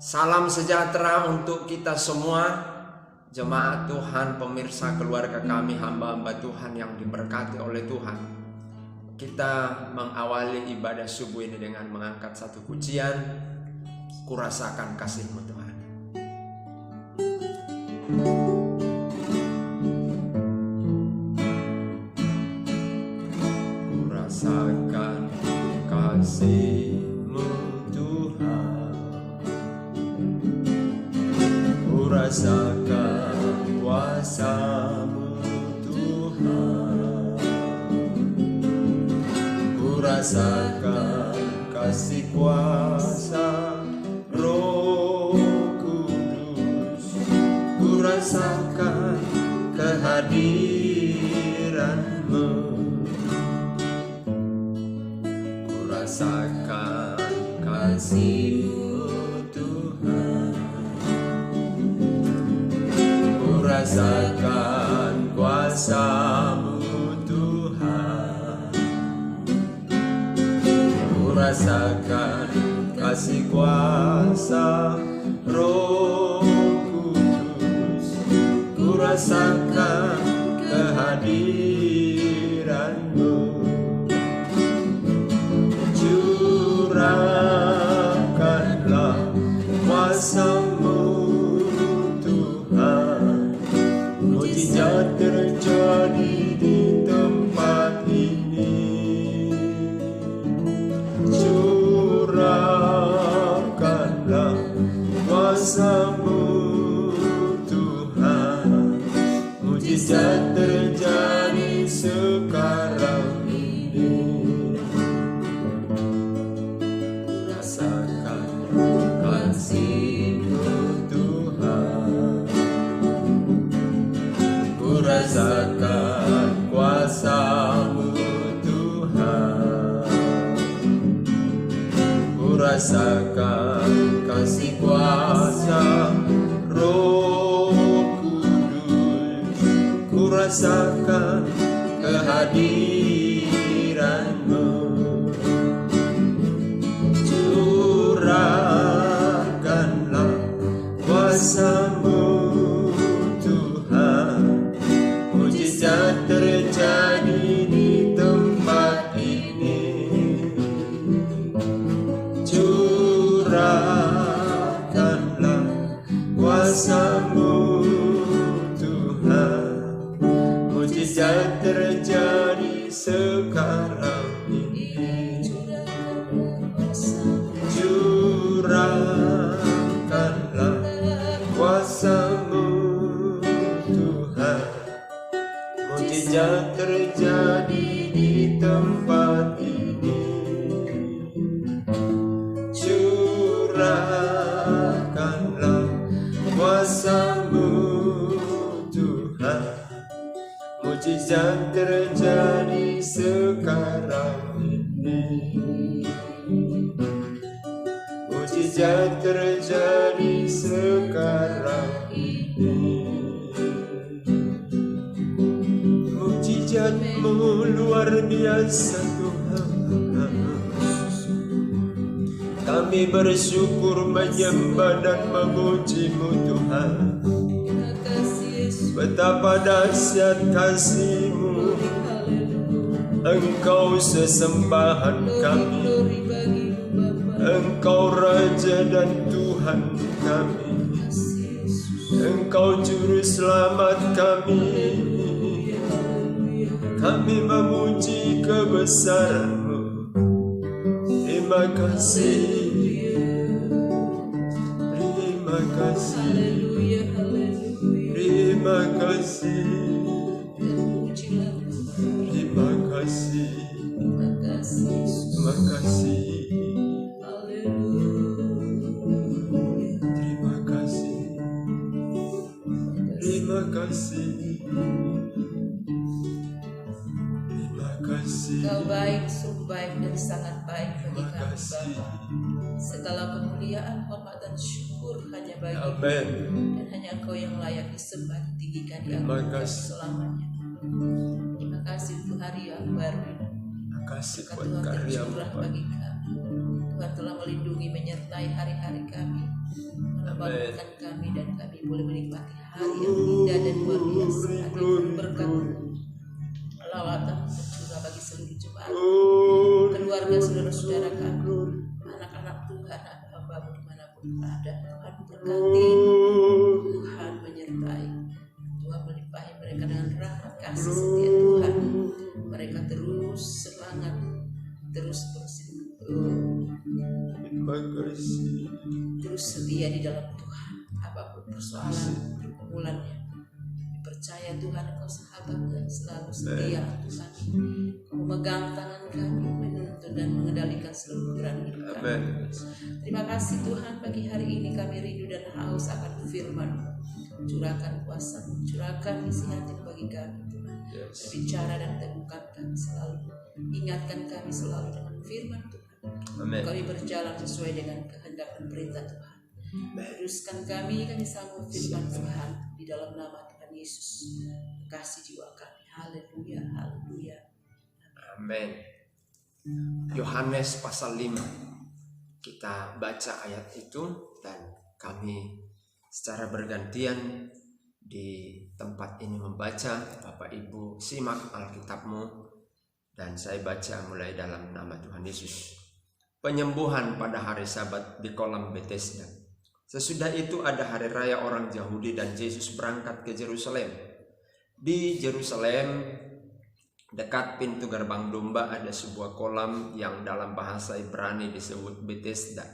Salam sejahtera untuk kita semua, jemaat Tuhan, pemirsa keluarga kami, hamba-hamba Tuhan yang diberkati oleh Tuhan. Kita mengawali ibadah subuh ini dengan mengangkat satu pujian, Kurasakan kasih-Mu Tuhan. Kurasakan kasih-Mu Tuhan, kurasakan kuasa-Mu Tuhan, kurasakan kasih kuasa Roh Kudus, kurasakan kehadiran-Mu, kurasakan kasih-Mu Tuhan, kurasakan kuasa-Mu Tuhan, kurasakan kasih kuasa Roh Kudus, kurasakan kehadiran-Mu, curahkanlah kuasa-Mu Tuhan, mujizat terjadi di tempat ini, curahkanlah kuasa-Mu Tuhan, mujizat terjadi sekarang ini. Rasakan kasih-Mu Tuhan, kurasakan kuasa-Mu Tuhan, kurasakan kasih kuasa Roh Kudus, kurasakan kehadiran-Mu, curahkanlah kuasa-Mu Tuhan, mujizat terjadi di tempat ini, curahkanlah kuasa-Mu Tuhan, mujizat terjadi sekarang ini, curahkanlah kuasa-Mu Tuhan, mujizat terjadi di tempat ini, curahkanlah kuasa-Mu Tuhan, mujizat terjadi sekarang ini, mujizat terjadi sekarang ini. Mujizat-Mu luar biasa Tuhan, kami bersyukur menyembah dan memuji-Mu Tuhan. Betapa dahsyat kasih-Mu, Engkau sesembahan kami, Engkau Raja dan Tuhan kami, Engkau Juru Selamat kami. Kami memuji kebesaran-Mu. Terima kasih, terima kasih, terima kasih, terima kasih, terima kasih, terima kasih, terima kasih, terima kasih. Kau baik, sungguh baik dan sangat baik bagi kami Bapa. Segala kemuliaan, hormat dan syukur hanya bagi-Mu, dan hanya Engkau yang layak disembah, ditinggikan, diagungkan selamanya. Terima kasih untuk hari yang baru ini. Terima kasih buat Tuhan karya-Mu tercurah bagi kami. Tuhan telah melindungi, menyertai hari-hari kami, membangunkan kami, dan kami boleh menikmati hari yang indah dan luar biasa. Hadirkan berkat lawatan juga bagi seluruh jemaat, keluarga, saudara-saudara kami, anak-anak Tuhan, hamba-Mu dimanapun berada. Tuhan berkati, Tuhan menyertai, Tuhan melimpahi mereka dengan rahmat kasih setia Tuhan. Mereka terus semangat, terus setia di dalam Tuhan. Apapun persoalan pergumulannya, percaya Tuhan Engkau sahabat yang selalu setia untuk kami. Kau memegang tangan kami, menuntun dan mengendalikan seluruh gerak hidup kami. Terima kasih Tuhan, bagi hari ini kami rindu dan haus akan firman. Curahkan kuasa, curahkan isi hati bagi kami Tuhan. Berbicara dan teguhkan kami selalu, ingatkan kami selalu dengan firman Tuhan. Kami berjalan sesuai dengan kehendak dan perintah Tuhan. Kuduskan kami sambut firman Tuhan di dalam nama Tuhan Yesus. Kasih jiwa kami. Haleluya, haleluya. Amin. Yohanes pasal 5. Kita baca ayat itu dan kami secara bergantian di tempat ini membaca. Bapak Ibu simak Alkitabmu dan saya baca mulai dalam nama Tuhan Yesus. Penyembuhan pada hari Sabat di kolam Bethesda. Sesudah itu ada hari raya orang Yahudi dan Yesus berangkat ke Yerusalem. Di Yerusalem dekat pintu gerbang domba ada sebuah kolam yang dalam bahasa Ibrani disebut Bethesda.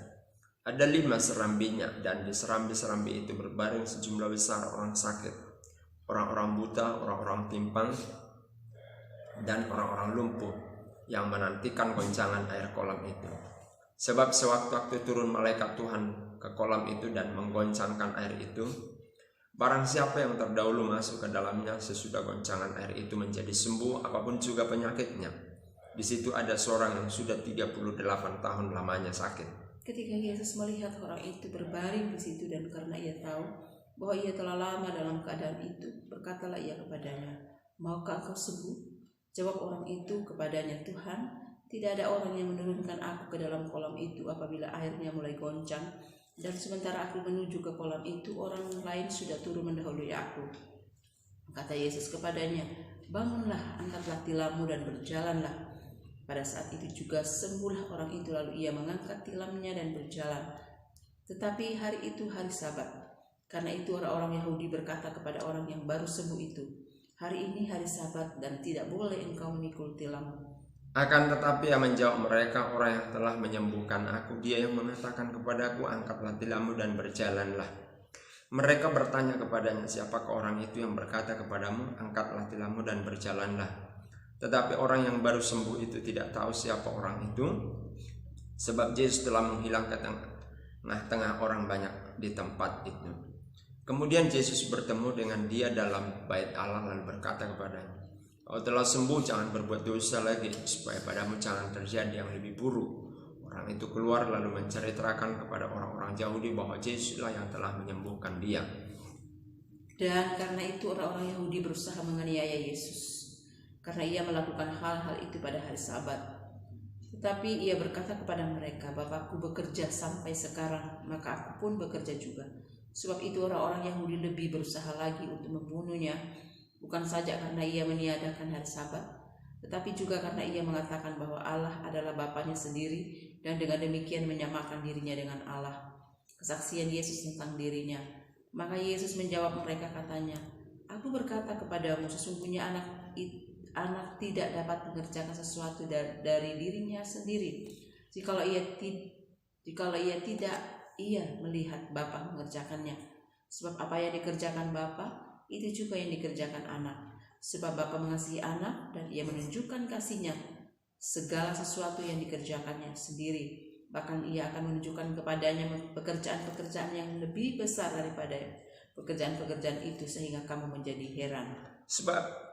Ada 5 serambinya dan di serambi-serambi itu berbaring sejumlah besar orang sakit, orang-orang buta, orang-orang timpang, dan orang-orang lumpuh yang menantikan goncangan air kolam itu. Sebab sewaktu-waktu turun malaikat Tuhan ke kolam itu dan menggoncangkan air itu, barang siapa yang terdahulu masuk ke dalamnya sesudah goncangan air itu menjadi sembuh apapun juga penyakitnya. Di situ ada seorang yang sudah 38 tahun lamanya sakit. Ketika Yesus melihat orang itu berbaring di situ dan karena ia tahu bahwa ia telah lama dalam keadaan itu, berkatalah ia kepadanya, "Maukah engkau sembuh?" Jawab orang itu kepadanya, "Tuhan, tidak ada orang yang menurunkan aku ke dalam kolam itu apabila airnya mulai goncang, dan sementara aku menuju ke kolam itu, orang lain sudah turun mendahului aku." Kata Yesus kepadanya, "Bangunlah, angkatlah tilammu dan berjalanlah." Pada saat itu juga sembuhlah orang itu, lalu ia mengangkat tilamnya dan berjalan. Tetapi hari itu hari Sabat. Karena itu orang-orang Yahudi berkata kepada orang yang baru sembuh itu, "Hari ini hari Sabat dan tidak boleh engkau memikul tilammu." Akan tetapi ia menjawab mereka, "Orang yang telah menyembuhkan aku, dia yang mengatakan kepadaku, angkatlah tilammu dan berjalanlah." Mereka bertanya kepadanya, "Siapakah orang itu yang berkata kepadamu, angkatlah tilammu dan berjalanlah?" Tetapi orang yang baru sembuh itu tidak tahu siapa orang itu, sebab Yesus telah menghilang ke tengah-tengah orang banyak di tempat itu. Kemudian Yesus bertemu dengan dia dalam bait Allah lalu berkata kepadanya, "Kau telah sembuh, jangan berbuat dosa lagi, supaya padamu jangan terjadi yang lebih buruk." Orang itu keluar lalu menceritakan kepada orang-orang Yahudi bahwa Yesuslah yang telah menyembuhkan dia. Dan karena itu orang-orang Yahudi berusaha menganiaya Yesus, karena ia melakukan hal-hal itu pada hari Sabat. Tetapi ia berkata kepada mereka, "Bapakku bekerja sampai sekarang, maka aku pun bekerja juga." Sebab itu orang-orang Yahudi lebih berusaha lagi untuk membunuhnya, bukan saja karena ia meniadakan hari Sabat, tetapi juga karena ia mengatakan bahwa Allah adalah Bapanya sendiri dan dengan demikian menyamakan dirinya dengan Allah. Kesaksian Yesus tentang dirinya. Maka Yesus menjawab mereka katanya, "Aku berkata kepadamu, sesungguhnya anak tidak dapat mengerjakan sesuatu dari dirinya sendiri. Jikalau ia tidak, ia melihat Bapa mengerjakannya. Sebab apa yang dikerjakan Bapa, itu juga yang dikerjakan anak. Sebab Bapa mengasihi anak dan ia menunjukkan kasihnya segala sesuatu yang dikerjakannya sendiri. Bahkan ia akan menunjukkan kepadanya pekerjaan-pekerjaan yang lebih besar daripada pekerjaan-pekerjaan itu, sehingga kamu menjadi heran." Sebab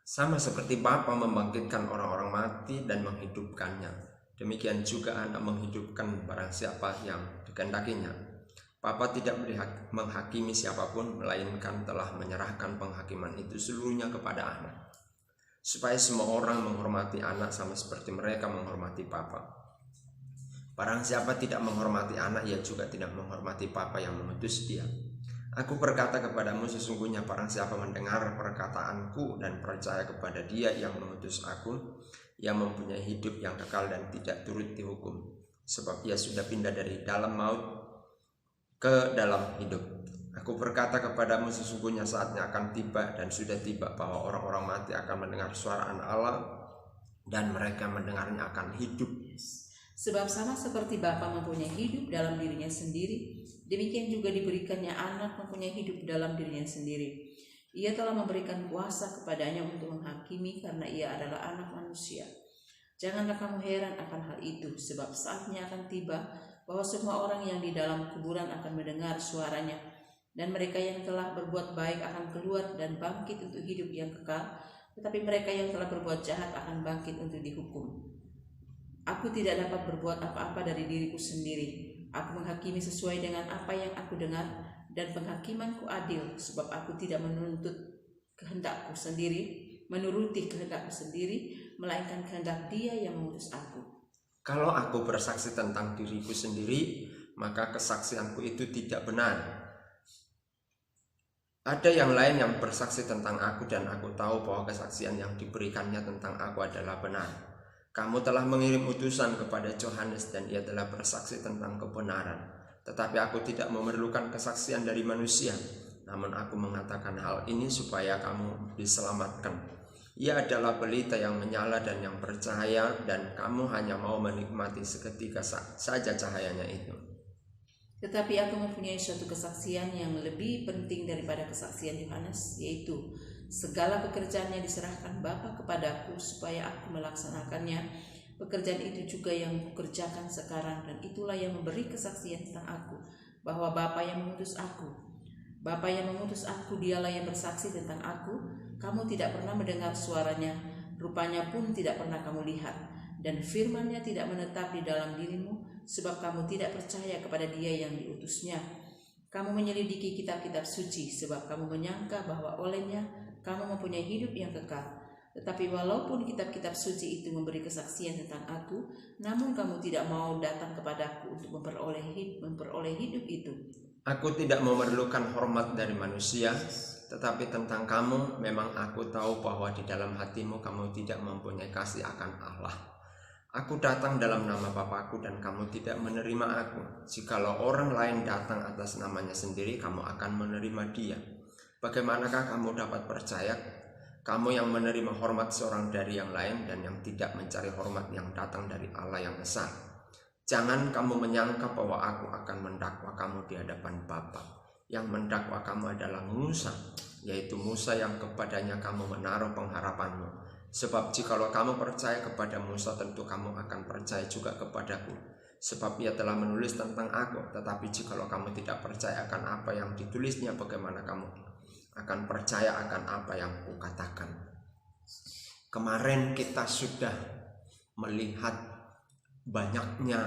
sama seperti Bapa membangkitkan orang-orang mati dan menghidupkannya, demikian juga anak menghidupkan barang siapa yang dikehendakinya. Bapa tidak menghakimi siapapun, melainkan telah menyerahkan penghakiman itu seluruhnya kepada anak, supaya semua orang menghormati anak sama seperti mereka menghormati Bapa. Barang siapa tidak menghormati anak, ia juga tidak menghormati Bapa yang mengutus dia. Aku berkata kepadamu, sesungguhnya barang siapa mendengar perkataanku dan percaya kepada dia yang mengutus aku, ia mempunyai hidup yang kekal dan tidak turut dihukum, sebab ia sudah pindah dari dalam maut ke dalam hidup. Aku berkata kepadamu, sesungguhnya saatnya akan tiba dan sudah tiba bahwa orang-orang mati akan mendengar suara Anak Allah, dan mereka mendengarnya akan hidup. Sebab sama seperti Bapa mempunyai hidup dalam dirinya sendiri, demikian juga diberikannya Anak mempunyai hidup dalam dirinya sendiri. Ia telah memberikan kuasa kepadanya untuk menghakimi, karena ia adalah Anak manusia. Janganlah kamu heran akan hal itu, sebab saatnya akan tiba bahwa semua orang yang di dalam kuburan akan mendengar suaranya, dan mereka yang telah berbuat baik akan keluar dan bangkit untuk hidup yang kekal, tetapi mereka yang telah berbuat jahat akan bangkit untuk dihukum. Aku tidak dapat berbuat apa-apa dari diriku sendiri. Aku menghakimi sesuai dengan apa yang aku dengar, dan penghakimanku adil, sebab aku tidak menuruti kehendakku sendiri, melainkan kehendak Dia yang mengutus aku. Kalau aku bersaksi tentang diriku sendiri, maka kesaksianku itu tidak benar. Ada yang lain yang bersaksi tentang aku, dan aku tahu bahwa kesaksian yang diberikannya tentang aku adalah benar. Kamu telah mengirim utusan kepada Yohanes, dan ia telah bersaksi tentang kebenaran. Tetapi aku tidak memerlukan kesaksian dari manusia, namun aku mengatakan hal ini supaya kamu diselamatkan. Ia adalah pelita yang menyala dan yang bercahaya, dan kamu hanya mau menikmati seketika saja cahayanya itu. Tetapi aku mempunyai suatu kesaksian yang lebih penting daripada kesaksian Yohanes, yaitu segala pekerjaannya diserahkan Bapa kepadaku supaya aku melaksanakannya. Pekerjaan itu juga yang kukerjakan sekarang, dan itulah yang memberi kesaksian tentang aku, bahwa Bapa yang mengutus aku. Bapa yang mengutus aku, dialah yang bersaksi tentang aku. Kamu tidak pernah mendengar suaranya, rupanya pun tidak pernah kamu lihat, dan firman-Nya tidak menetap di dalam dirimu, sebab kamu tidak percaya kepada Dia yang diutusnya. Kamu menyelidiki kitab-kitab suci, sebab kamu menyangka bahwa olehnya kamu mempunyai hidup yang kekal. Tetapi walaupun kitab-kitab suci itu memberi kesaksian tentang aku, namun kamu tidak mau datang kepadaku untuk memperoleh hidup itu. Aku tidak memerlukan hormat dari manusia, tetapi tentang kamu memang aku tahu bahwa di dalam hatimu kamu tidak mempunyai kasih akan Allah. Aku datang dalam nama Bapakku, dan kamu tidak menerima aku. Jikalau orang lain datang atas namanya sendiri, kamu akan menerima dia. Bagaimanakah kamu dapat percaya, kamu yang menerima hormat seorang dari yang lain, dan yang tidak mencari hormat yang datang dari Allah yang Esa? Jangan kamu menyangka bahwa aku akan mendakwa kamu di hadapan Bapa. Yang mendakwa kamu adalah Musa, yaitu Musa yang kepadanya kamu menaruh pengharapanmu. Sebab jikalau kamu percaya kepada Musa, tentu kamu akan percaya juga kepadaku, sebab ia telah menulis tentang aku. Tetapi jikalau kamu tidak percaya akan apa yang ditulisnya, bagaimana kamu akan percaya akan apa yang kukatakan? Kemarin kita sudah melihat banyaknya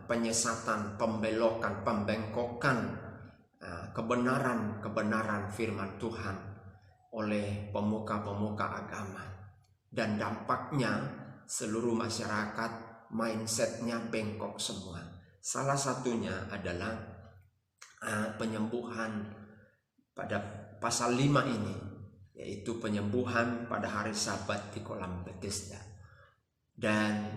penyesatan, pembelokan, pembengkokan kebenaran firman Tuhan oleh pemuka-pemuka agama, dan dampaknya seluruh masyarakat mindsetnya bengkok semua. Salah satunya adalah penyembuhan pada pasal 5 ini, yaitu penyembuhan pada hari Sabat di kolam Bethesda. Dan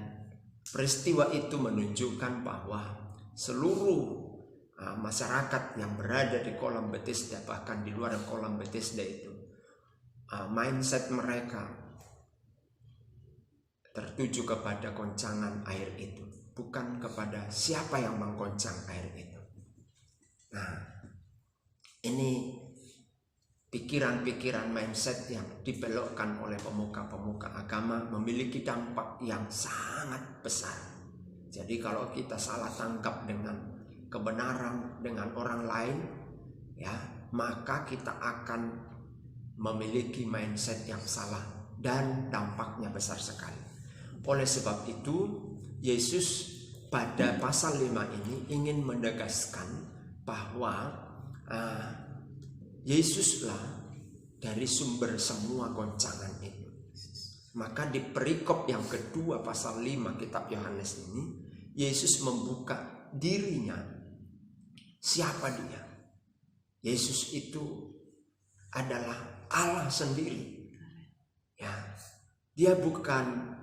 peristiwa itu menunjukkan bahwa seluruh masyarakat yang berada di kolam Bethesda, bahkan di luar kolam Bethesda itu, mindset mereka tertuju kepada goncangan air itu, bukan kepada siapa yang menggoncang air itu. Nah, ini pikiran-pikiran mindset yang dibelokkan oleh pemuka-pemuka agama memiliki dampak yang sangat besar. Jadi kalau kita salah tangkap dengan kebenaran dengan orang lain, ya, maka kita akan memiliki mindset yang salah dan dampaknya besar sekali. Oleh sebab itu, Yesus pada pasal 5 ini ingin menegaskan bahwa Yesuslah dari sumber semua goncangan itu. Maka di perikop yang kedua pasal 5 kitab Yohanes ini, Yesus membuka dirinya. Siapa dia? Yesus itu adalah Allah sendiri. Ya, dia bukan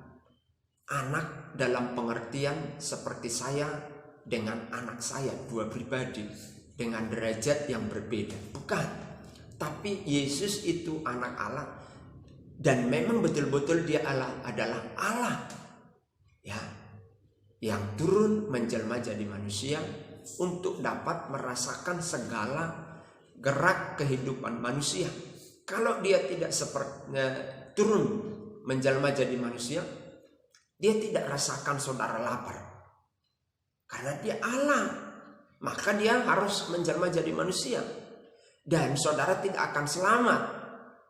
anak dalam pengertian seperti saya dengan anak saya, dua pribadi dengan derajat yang berbeda. Bukan. Tapi Yesus itu anak Allah dan memang betul-betul dia adalah Allah. Ya, yang turun menjelma jadi manusia untuk dapat merasakan segala gerak kehidupan manusia. Kalau dia tidak turun menjelma jadi manusia, dia tidak rasakan saudara lapar. Karena dia Allah, maka dia harus menjelma jadi manusia. Dan saudara tidak akan selamat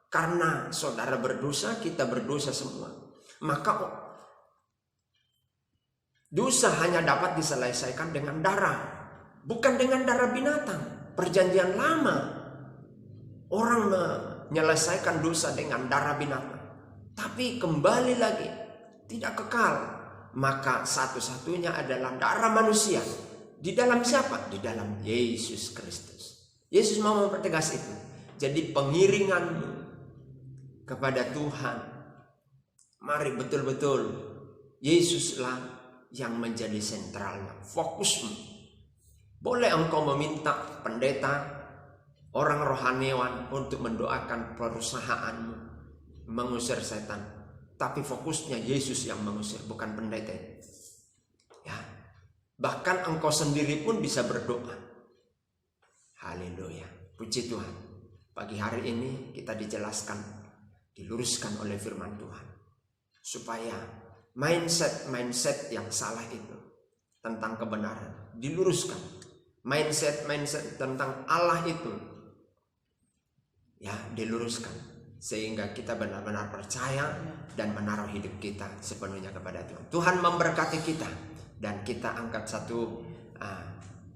karena saudara berdosa, kita berdosa semua. Maka dosa hanya dapat diselesaikan dengan darah, bukan dengan darah binatang. Perjanjian lama orang menyelesaikan dosa dengan darah binatang, tapi kembali lagi tidak kekal. Maka satu-satunya adalah darah manusia. Di dalam siapa? Di dalam Yesus Kristus. Yesus mau mempertegas itu. Jadi pengiringanmu kepada Tuhan, mari betul-betul Yesuslah yang menjadi sentralnya, fokusmu. Boleh engkau meminta pendeta, orang rohaniawan untuk mendoakan perusahaanmu, mengusir setan. Tapi fokusnya Yesus yang mengusir, bukan pendeta. Ya. Bahkan engkau sendiri pun bisa berdoa. Haleluya. Puji Tuhan. Pagi hari ini kita dijelaskan, diluruskan oleh firman Tuhan. Supaya mindset yang salah itu tentang kebenaran diluruskan. Mindset tentang Allah itu ya diluruskan. Sehingga kita benar-benar percaya dan menaruh hidup kita sepenuhnya kepada Tuhan. Tuhan memberkati kita. Dan kita angkat satu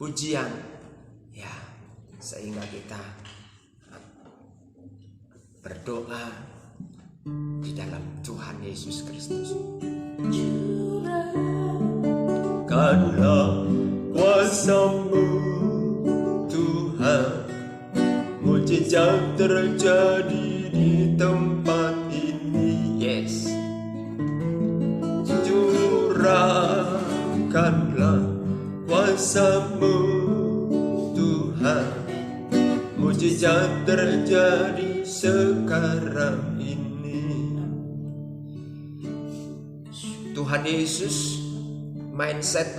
pujian. Ya, sehingga kita berdoa di dalam Tuhan Yesus Kristus. Karena kuasa-Mu Tuhan, mujizat terjadi di tempat ini. Yes. Curahkanlah kuasa-Mu Tuhan, mujizat terjadi sekarang ini. Tuhan Yesus, mindset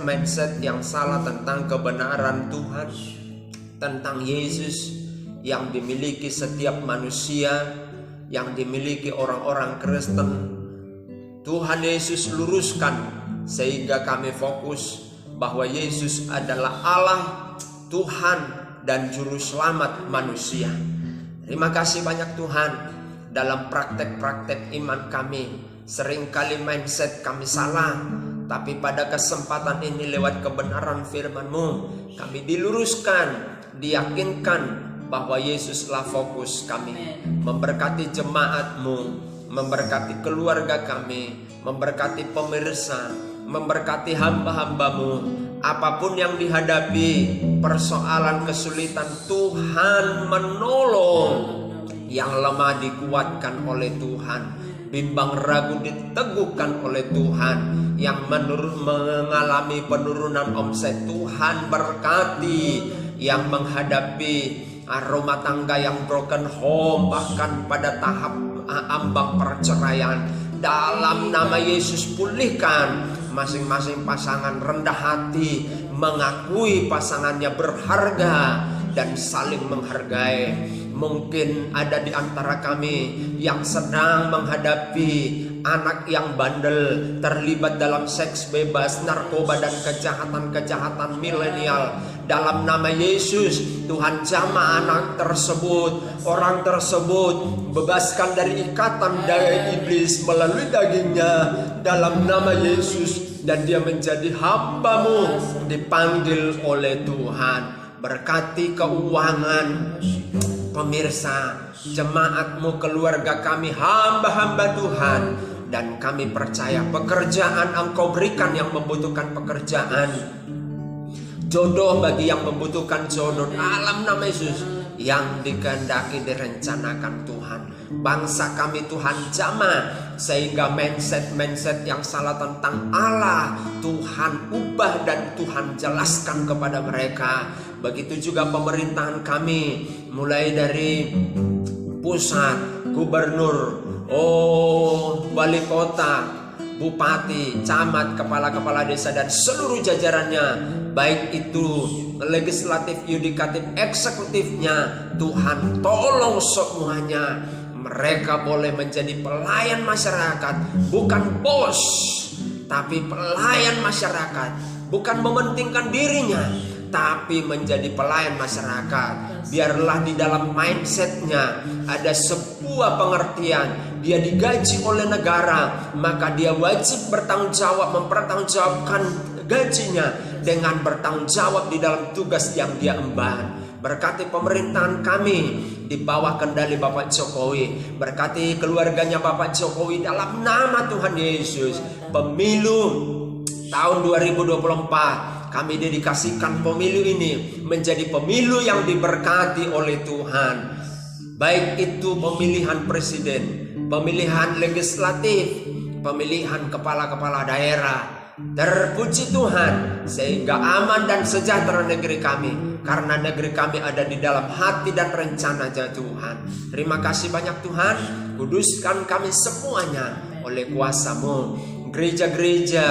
yang salah tentang kebenaran Tuhan, tentang Yesus yang dimiliki setiap manusia, yang dimiliki orang-orang Kristen, Tuhan Yesus luruskan sehingga kami fokus bahwa Yesus adalah Allah, Tuhan dan Juru Selamat manusia. Terima kasih banyak Tuhan. Dalam praktek-praktek iman kami, seringkali mindset kami salah, tapi pada kesempatan ini lewat kebenaran firman-Mu, kami diluruskan, diyakinkan bahwa Yesuslah fokus kami. Memberkati jemaat-Mu, memberkati keluarga kami, memberkati pemirsa, memberkati hamba-hamba-Mu. Apapun yang dihadapi, persoalan kesulitan, Tuhan menolong. Yang lemah dikuatkan oleh Tuhan, bimbang ragu diteguhkan oleh Tuhan, yang mengalami penurunan omset, Tuhan berkati. Yang menghadapi rumah tangga yang broken home, bahkan pada tahap ambang perceraian, dalam nama Yesus pulihkan. Masing-masing pasangan rendah hati, mengakui pasangannya berharga dan saling menghargai. Mungkin ada di antara kami yang sedang menghadapi anak yang bandel, terlibat dalam seks bebas, narkoba dan kejahatan-kejahatan milenial. Dalam nama Yesus, Tuhan jamah anak tersebut, orang tersebut, bebaskan dari ikatan dari iblis melalui dagingnya. Dalam nama Yesus, dan dia menjadi hamba-Mu, dipanggil oleh Tuhan. Berkati keuangan pemirsa, jemaat-Mu, keluarga kami, hamba-hamba Tuhan. Dan kami percaya pekerjaan Engkau berikan yang membutuhkan pekerjaan, jodoh bagi yang membutuhkan jodoh, dalam nama Yesus. Yang dikehendaki direncanakan Tuhan. Bangsa kami Tuhan jamah, sehingga mindset yang salah tentang Allah Tuhan ubah dan Tuhan jelaskan kepada mereka. Begitu juga pemerintahan kami, mulai dari pusat, gubernur, wali kota, bupati, camat, kepala-kepala desa dan seluruh jajarannya, baik itu legislatif, yudikatif, eksekutifnya, Tuhan tolong semuanya. Mereka boleh menjadi pelayan masyarakat, bukan bos, tapi pelayan masyarakat. Bukan mementingkan dirinya, tapi menjadi pelayan masyarakat. Biarlah di dalam mindsetnya ada sebuah pengertian. Dia digaji oleh negara, maka dia wajib bertanggung jawab, mempertanggungjawabkan gajinya dengan bertanggung jawab di dalam tugas yang dia emban. Berkati pemerintahan kami di bawah kendali Bapak Jokowi. Berkati keluarganya Bapak Jokowi dalam nama Tuhan Yesus. Pemilu tahun 2024 kami dedikasikan pemilu ini menjadi pemilu yang diberkati oleh Tuhan. Baik itu pemilihan presiden, pemilihan legislatif, pemilihan kepala-kepala daerah. Terpuji Tuhan, sehingga aman dan sejahtera negeri kami, karena negeri kami ada di dalam hati dan rencana Tuhan. Terima kasih banyak Tuhan. Kuduskan kami semuanya oleh kuasa-Mu. Gereja-gereja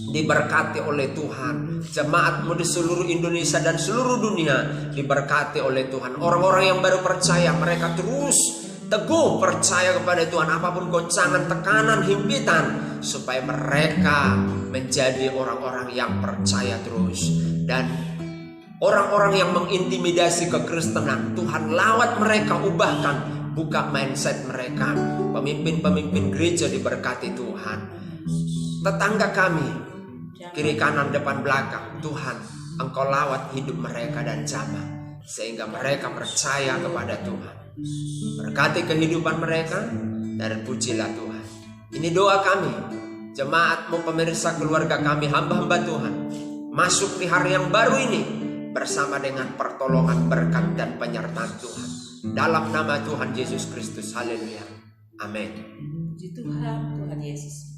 diberkati oleh Tuhan. Jemaat-Mu di seluruh Indonesia dan seluruh dunia diberkati oleh Tuhan. Orang-orang yang baru percaya, mereka terus teguh percaya kepada Tuhan, apapun goncangan, tekanan, himpitan, supaya mereka menjadi orang-orang yang percaya terus. Dan orang-orang yang mengintimidasi kekristenan, Tuhan lawat mereka, ubahkan, buka mindset mereka. Pemimpin-pemimpin gereja diberkati Tuhan. Tetangga kami, kiri kanan depan belakang, Tuhan Engkau lawat hidup mereka dan jamah, sehingga mereka percaya kepada Tuhan. Berkati kehidupan mereka dan pujilah Tuhan. Ini doa kami, jemaat-Mu, pemirsa, keluarga kami, hamba-hamba Tuhan, masuk di hari yang baru ini bersama dengan pertolongan, berkat dan penyertaan Tuhan. Dalam nama Tuhan Yesus Kristus, haleluya, amin. Puji Tuhan, Tuhan Yesus.